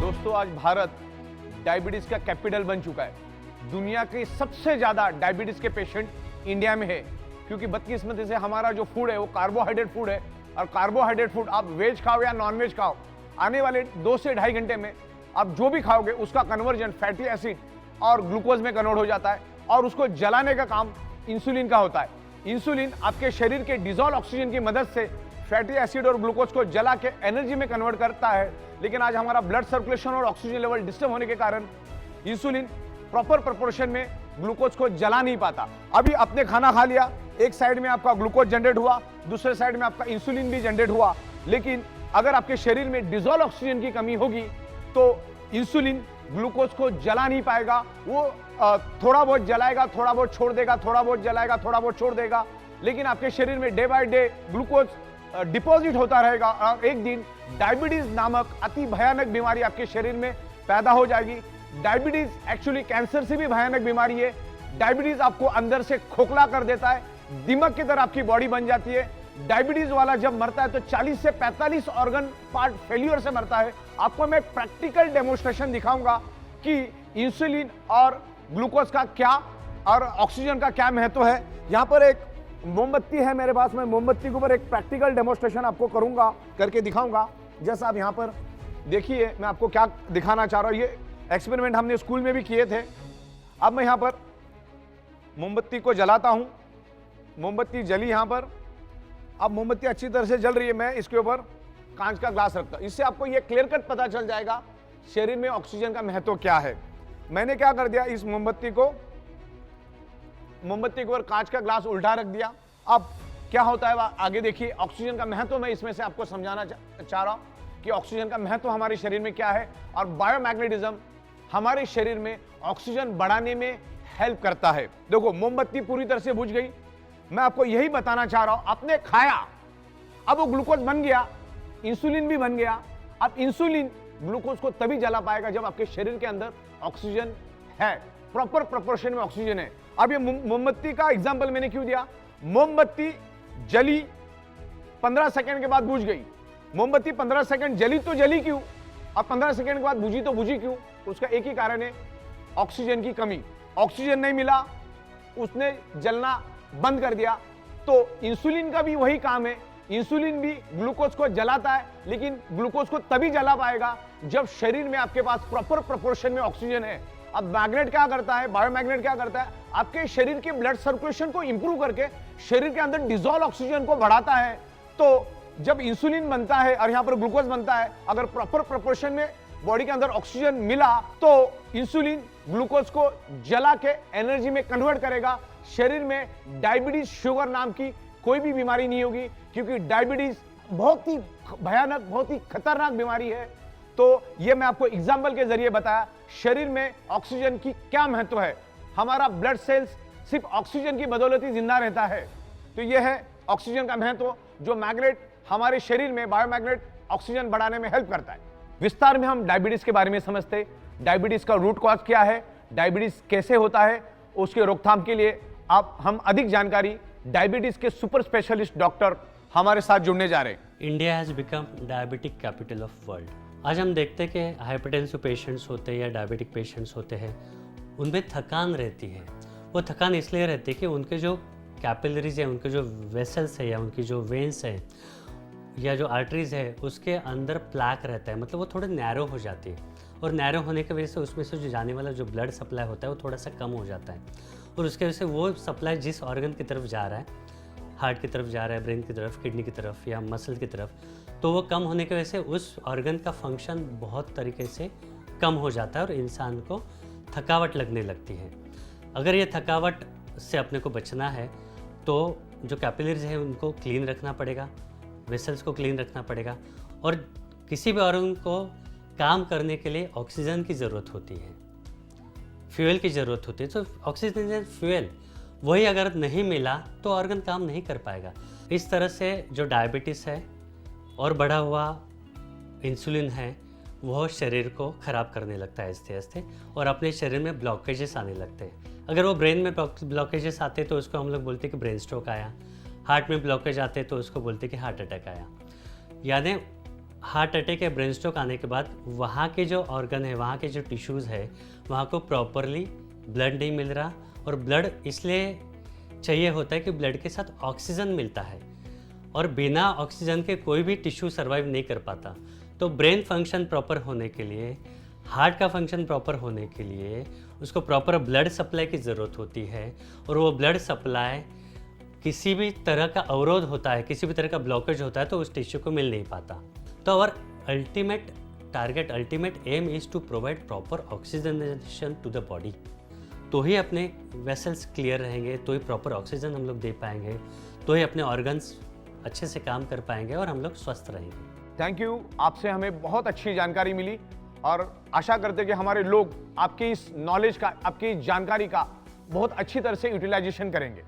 दोस्तों आज भारत डायबिटीज का कैपिटल बन चुका है। दुनिया के सबसे ज्यादा डायबिटीज के पेशेंट इंडिया में है, क्योंकि बदकिस्मती से हमारा जो फूड है वो कार्बोहाइड्रेट फूड है। और कार्बोहाइड्रेट फूड आप वेज खाओ या नॉन वेज खाओ, आने वाले 2 से ढाई घंटे में आप जो भी खाओगे उसका कन्वर्जन फैटी एसिड और ग्लूकोज में कन्वर्ट हो जाता है, और उसको जलाने का काम इंसुलिन का होता है। इंसुलिन आपके शरीर के डिजोल्व ऑक्सीजन की मदद से फैटी एसिड और ग्लूकोज को जला के एनर्जी में कन्वर्ट करता है। लेकिन आज हमारा ब्लड सर्कुलेशन और ऑक्सीजन लेवल डिस्टर्ब होने के कारण इंसुलिन प्रॉपर प्रोपोर्शन में ग्लूकोज को जला नहीं पाता। अभी आपने खाना खा लिया, एक साइड में आपका ग्लूकोज जनरेट हुआ, दूसरे साइड में आपका इंसुलिन भी जनरेट हुआ। लेकिन अगर आपके शरीर में डिजोल्व ऑक्सीजन की कमी होगी तो इंसुलिन ग्लूकोज को जला नहीं पाएगा। वो थोड़ा बहुत जलाएगा, थोड़ा बहुत छोड़ देगा, थोड़ा बहुत जलाएगा, थोड़ा बहुत छोड़ देगा। लेकिन आपके शरीर में day by day glucose deposit होता रहेगा और एक दिन डायबिटीज नामक अति भयानक बीमारी आपके शरीर में पैदा हो जाएगी। डायबिटीज एक्चुअली कैंसर से भी भयानक बीमारी है। डायबिटीज आपको अंदर से खोखला कर देता है, दिमाग की तरह आपकी बॉडी बन जाती है। डायबिटीज वाला जब मरता है तो 40 से 45 ऑर्गन पार्ट फेल्यूर से मरता है। आपको मैं प्रैक्टिकल डेमोन्स्ट्रेशन दिखाऊंगा कि इंसुलिन और ग्लूकोज का क्या और ऑक्सीजन का क्या महत्व है। यहाँ पर एक मोमबत्ती है मेरे पास, मैं मोमबत्ती के ऊपर एक प्रैक्टिकल डेमोन्स्ट्रेशन आपको करूंगा, करके दिखाऊंगा। जैसा आप यहाँ पर देखिए, मैं आपको क्या दिखाना चाह रहा हूँ। ये एक्सपेरिमेंट हमने स्कूल में भी किए थे। अब मैं यहाँ पर मोमबत्ती को जलाता हूँ। मोमबत्ती जली यहाँ पर। अब मोमबत्ती अच्छी तरह से जल रही है। मैं इसके ऊपर कांच का ग्लास रखता हूँ। इससे आपको ये क्लियर कट पता चल जाएगा शरीर में ऑक्सीजन का महत्व क्या है। मैंने क्या कर दिया, इस मोमबत्ती के ऊपर कांच का ग्लास उल्टा रख दिया। अब क्या होता है आगे देखिए। ऑक्सीजन का महत्व मैं इसमें से आपको समझाना चाह रहा हूं कि ऑक्सीजन का महत्व हमारे शरीर में क्या है। और बायोमैग्नेटिज्म हमारे शरीर में ऑक्सीजन बढ़ाने में हेल्प करता है। देखो मोमबत्ती पूरी तरह से बुझ गई। मैं आपको यही बताना चाह रहा हूं, आपने खाया, अब वो ग्लूकोज बन गया, इंसुलिन भी बन गया। अब इंसुलिन ग्लूकोज को तभी जला पाएगा जब आपके शरीर के अंदर ऑक्सीजन है, प्रॉपर प्रोपोर्शन में ऑक्सीजन है। अब ये मोमबत्ती का एग्जांपल मैंने क्यों दिया, मोमबत्ती जली 15 सेकंड के बाद बुझ गई। मोमबत्ती 15 सेकंड जली तो जली क्यों, और 15 सेकंड के बाद बुझी तो बुझी क्यों? उसका एक ही कारण है, ऑक्सीजन की कमी। ऑक्सीजन नहीं मिला, उसने जलना बंद कर दिया। तो इंसुलिन का भी वही काम है। इंसुलिन भी ग्लूकोज को जलाता है, लेकिन ग्लूकोज को तभी जला पाएगा जब शरीर में आपके पास प्रॉपर प्रोपोर्शन में ऑक्सीजन है। अब मैग्नेट क्या करता है, बायोमैग्नेट क्या करता है, आपके शरीर के ब्लड सर्कुलेशन को इंप्रूव करके शरीर के अंदर डिजोल्व ऑक्सीजन को बढ़ाता है। तो जब इंसुलिन बनता है और यहाँ पर ग्लूकोज बनता है, अगर प्रॉपर प्रोपोर्शन में बॉडी के अंदर ऑक्सीजन मिला तो इंसुलिन ग्लूकोज को जला के एनर्जी में कन्वर्ट करेगा। शरीर में डायबिटीज शुगर नाम की कोई भी बीमारी नहीं होगी, क्योंकि डायबिटीज बहुत ही भयानक, बहुत ही खतरनाक बीमारी है। तो ये मैं आपको एग्जाम्पल के जरिए बताया शरीर में ऑक्सीजन की क्या महत्व है। हमारा ब्लड सेल्स सिर्फ ऑक्सीजन की बदौलत ही जिंदा रहता है। तो ये है ऑक्सीजन का महत्व, जो मैग्नेट हमारे शरीर में बायोमैग्नेट ऑक्सीजन बढ़ाने में हेल्प करता है। विस्तार में हम डायबिटीज के बारे में समझते। डायबिटीज का रूट कॉज क्या है, डायबिटीज कैसे होता है, उसके रोकथाम के लिए हम अधिक जानकारी डायबिटीज के सुपर स्पेशलिस्ट डॉक्टर हमारे साथ जुड़ने जा रहे हैं। India has become diabetic capital of world. आज हम देखते हैं कि हाइपरटेंसिव पेशेंट्स होते हैं या डायबिटिक पेशेंट्स होते हैं, उनमें थकान रहती है। वो थकान इसलिए रहती है कि उनके जो कैपिलरीज है, उनके जो वेसल्स है या उनकी जो वेंस है या जो आर्टरीज है, उसके अंदर प्लैक रहता है, मतलब वो थोड़े नैरो हो जाती है। और नैरो होने की वजह से उसमें से जो जाने वाला जो ब्लड सप्लाई होता है वो थोड़ा सा कम हो जाता है, और उसके वजह से वो सप्लाई जिस ऑर्गन की तरफ जा रहा है, हार्ट की तरफ जा रहा है, ब्रेन की तरफ, किडनी की तरफ या मसल की तरफ, तो वो कम होने की वजह से उस ऑर्गन का फंक्शन बहुत तरीके से कम हो जाता है और इंसान को थकावट लगने लगती है। अगर ये थकावट से अपने को बचना है तो जो कैपिलरीज है उनको क्लीन रखना पड़ेगा, वेसल्स को क्लीन रखना पड़ेगा, और किसी भी ऑर्गन को काम करने के लिए ऑक्सीजन की ज़रूरत होती है, फ्यूल की ज़रूरत होती है। तो ऑक्सीजन फ्यूल वही अगर नहीं मिला तो ऑर्गन काम नहीं कर पाएगा। इस तरह से जो डायबिटीज़ है और बढ़ा हुआ इंसुलिन है वो शरीर को ख़राब करने लगता है आहिस्ते आहिस्ते, और अपने शरीर में ब्लॉकेजेस आने लगते हैं। अगर वो ब्रेन में ब्लॉकेजेस आते तो उसको हम लोग बोलते हैं कि ब्रेन स्ट्रोक आया। हार्ट में ब्लॉकेज आते तो उसको बोलते हैं कि हार्ट अटैक आया। यानी हार्ट अटैक या ब्रेन स्ट्रोक आने के बाद वहाँ के जो ऑर्गन है, वहाँ के जो टिश्यूज़ है, वहाँ को प्रॉपरली ब्लड नहीं मिल रहा, और ब्लड इसलिए चाहिए होता है कि ब्लड के साथ ऑक्सीजन मिलता है, और बिना ऑक्सीजन के कोई भी टिश्यू सर्वाइव नहीं कर पाता। तो ब्रेन फंक्शन प्रॉपर होने के लिए, हार्ट का फंक्शन प्रॉपर होने के लिए उसको प्रॉपर ब्लड सप्लाई की ज़रूरत होती है, और वो ब्लड सप्लाई किसी भी तरह का अवरोध होता है, किसी भी तरह का ब्लॉकेज होता है तो उस टिश्यू को मिल नहीं पाता। तो our ultimate target, ultimate aim is to provide proper oxygenation to the body. तो ही अपने वेसल्स क्लियर रहेंगे, तो ही प्रॉपर ऑक्सीजन हम लोग दे पाएंगे, तो ही अपने ऑर्गन्स अच्छे से काम कर पाएंगे और हम लोग स्वस्थ रहेंगे। थैंक यू, आपसे हमें बहुत अच्छी जानकारी मिली और आशा करते हैं कि हमारे लोग आपकी इस नॉलेज का, आपकी इस जानकारी का बहुत अच्छी तरह से यूटिलाइजेशन करेंगे।